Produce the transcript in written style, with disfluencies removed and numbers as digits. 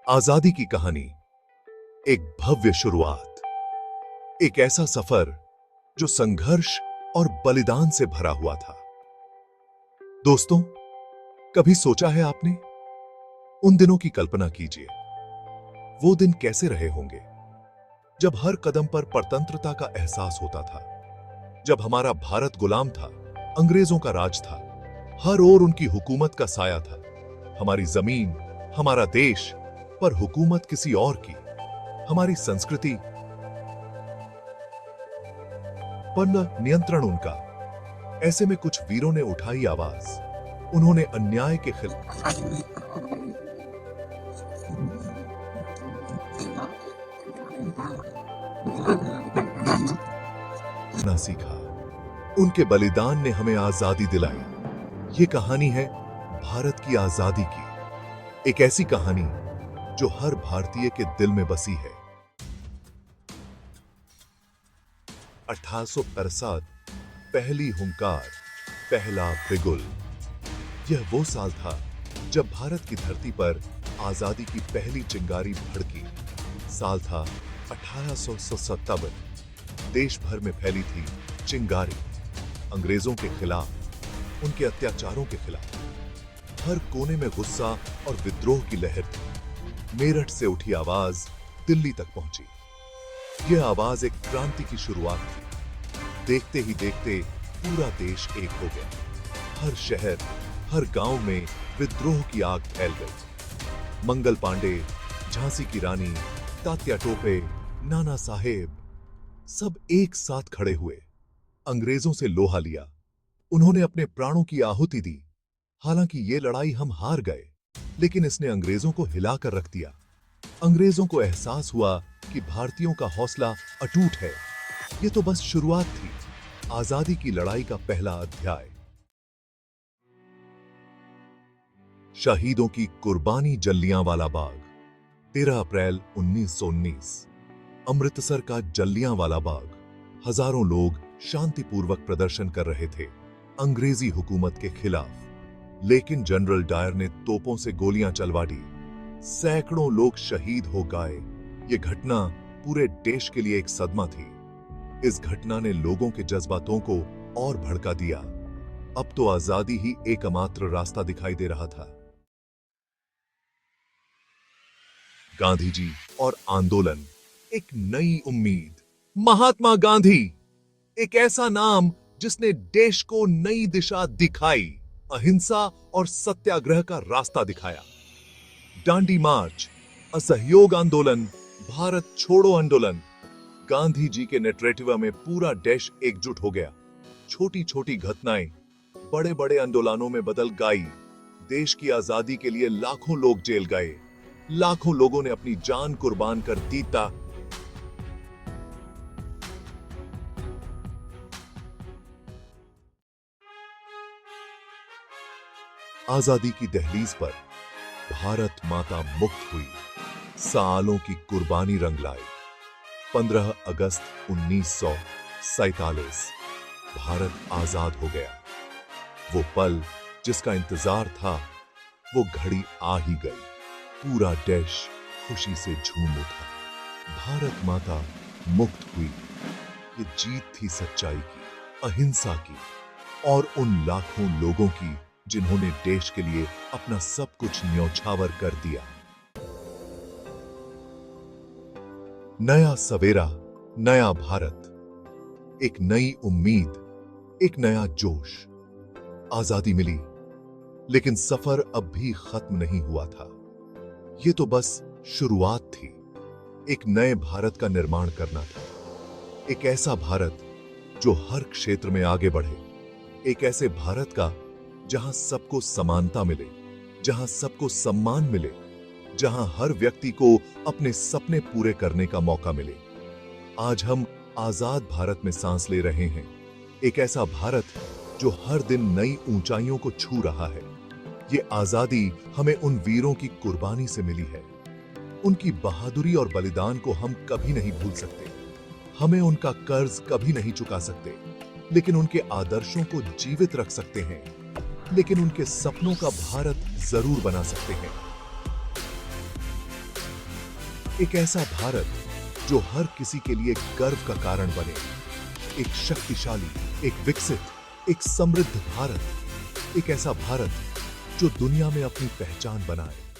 आजादी की कहानी, एक भव्य शुरुआत, एक ऐसा सफर जो संघर्ष और बलिदान से भरा हुआ था। दोस्तों, कभी सोचा है आपने? उन दिनों की कल्पना कीजिए। वो दिन कैसे रहे होंगे जब हर कदम पर परतंत्रता का एहसास होता था, जब हमारा भारत गुलाम था, अंग्रेजों का राज था, हर ओर उनकी हुकूमत का साया था। हमारी जमीन, हमारा देश, पर हुकूमत किसी और की, हमारी संस्कृति पर नियंत्रण उनका। ऐसे में कुछ वीरों ने उठाई आवाज। उन्होंने अन्याय के खिलाफ ना सीखा। उनके बलिदान ने हमें आजादी दिलाई। ये कहानी है भारत की आजादी की, एक ऐसी कहानी जो हर भारतीय के दिल में बसी है। 1867, पहली हुंकार, पहला बिगुल। यह वो साल था जब भारत की धरती पर आजादी की पहली चिंगारी भड़की। साल था 1857। देश भर में फैली थी चिंगारी, अंग्रेजों के खिलाफ, उनके अत्याचारों के खिलाफ। हर कोने में गुस्सा और विद्रोह की लहर थी। मेरठ से उठी आवाज दिल्ली तक पहुंची। यह आवाज एक क्रांति की शुरुआत थी। देखते ही देखते पूरा देश एक हो गया। हर शहर, हर गांव में विद्रोह की आग फैल गई। मंगल पांडे, झांसी की रानी, तात्या टोपे, नाना साहेब, सब एक साथ खड़े हुए। अंग्रेजों से लोहा लिया। उन्होंने अपने प्राणों की आहुति दी। हालांकि ये लड़ाई हम हार गए, लेकिन इसने अंग्रेजों को हिलाकर रख दिया। अंग्रेजों को एहसास हुआ कि भारतीयों का हौसला अटूट है। ये तो बस शुरुआत थी, आजादी की लड़ाई का पहला अध्याय। शहीदों की कुर्बानी, जलियांवाला बाग, 13 अप्रैल 1919। अमृतसर का जलियांवाला बाग। हजारों लोग शांतिपूर्वक प्रदर्शन कर रहे थे अंग्रेजी हुकूमत के खिलाफ, लेकिन जनरल डायर ने तोपों से गोलियां चलवा दी। सैकड़ों लोग शहीद हो गए। यह घटना पूरे देश के लिए एक सदमा थी। इस घटना ने लोगों के जज्बातों को और भड़का दिया। अब तो आजादी ही एकमात्र रास्ता दिखाई दे रहा था। गांधी जी और आंदोलन, एक नई उम्मीद। महात्मा गांधी, एक ऐसा नाम जिसने देश को नई दिशा दिखाई, अहिंसा और सत्याग्रह का रास्ता दिखाया। दांडी मार्च, असहयोग आंदोलन, भारत छोड़ो आंदोलन। गांधी जी के नेतृत्व में पूरा देश एकजुट हो गया। छोटी छोटी घटनाएं बड़े बड़े आंदोलनों में बदल गई। देश की आजादी के लिए लाखों लोग जेल गए। लाखों लोगों ने अपनी जान कुर्बान कर दी। आजादी की दहलीज पर भारत माता मुक्त हुई। सालों की कुर्बानी रंग लाई। 15 अगस्त 1947 भारत आजाद हो गया। वो पल जिसका इंतजार था, वो घड़ी आ ही गई। पूरा देश खुशी से झूम उठा। भारत माता मुक्त हुई। ये जीत थी सच्चाई की, अहिंसा की, और उन लाखों लोगों की जिन्होंने देश के लिए अपना सब कुछ न्यौछावर कर दिया। नया सवेरा, नया भारत, एक नई उम्मीद, एक नया जोश। आजादी मिली, लेकिन सफर अब भी खत्म नहीं हुआ था। यह तो बस शुरुआत थी। एक नए भारत का निर्माण करना था। एक ऐसा भारत जो हर क्षेत्र में आगे बढ़े। एक ऐसे भारत का जहां सबको समानता मिले, जहां सबको सम्मान मिले, जहां हर व्यक्ति को अपने सपने पूरे करने का मौका मिले। आज हम आजाद भारत में सांस ले रहे हैं। एक ऐसा भारत जो हर दिन नई ऊंचाइयों को छू रहा है। ये आजादी हमें उन वीरों की कुर्बानी से मिली है। उनकी बहादुरी और बलिदान को हम कभी नहीं भूल सकते। हमें उनका कर्ज कभी नहीं चुका सकते, लेकिन उनके आदर्शों को जीवित रख सकते हैं। लेकिन उनके सपनों का भारत जरूर बना सकते हैं। एक ऐसा भारत जो हर किसी के लिए गर्व का कारण बने, एक शक्तिशाली, एक विकसित, एक समृद्ध भारत, एक ऐसा भारत जो दुनिया में अपनी पहचान बनाए।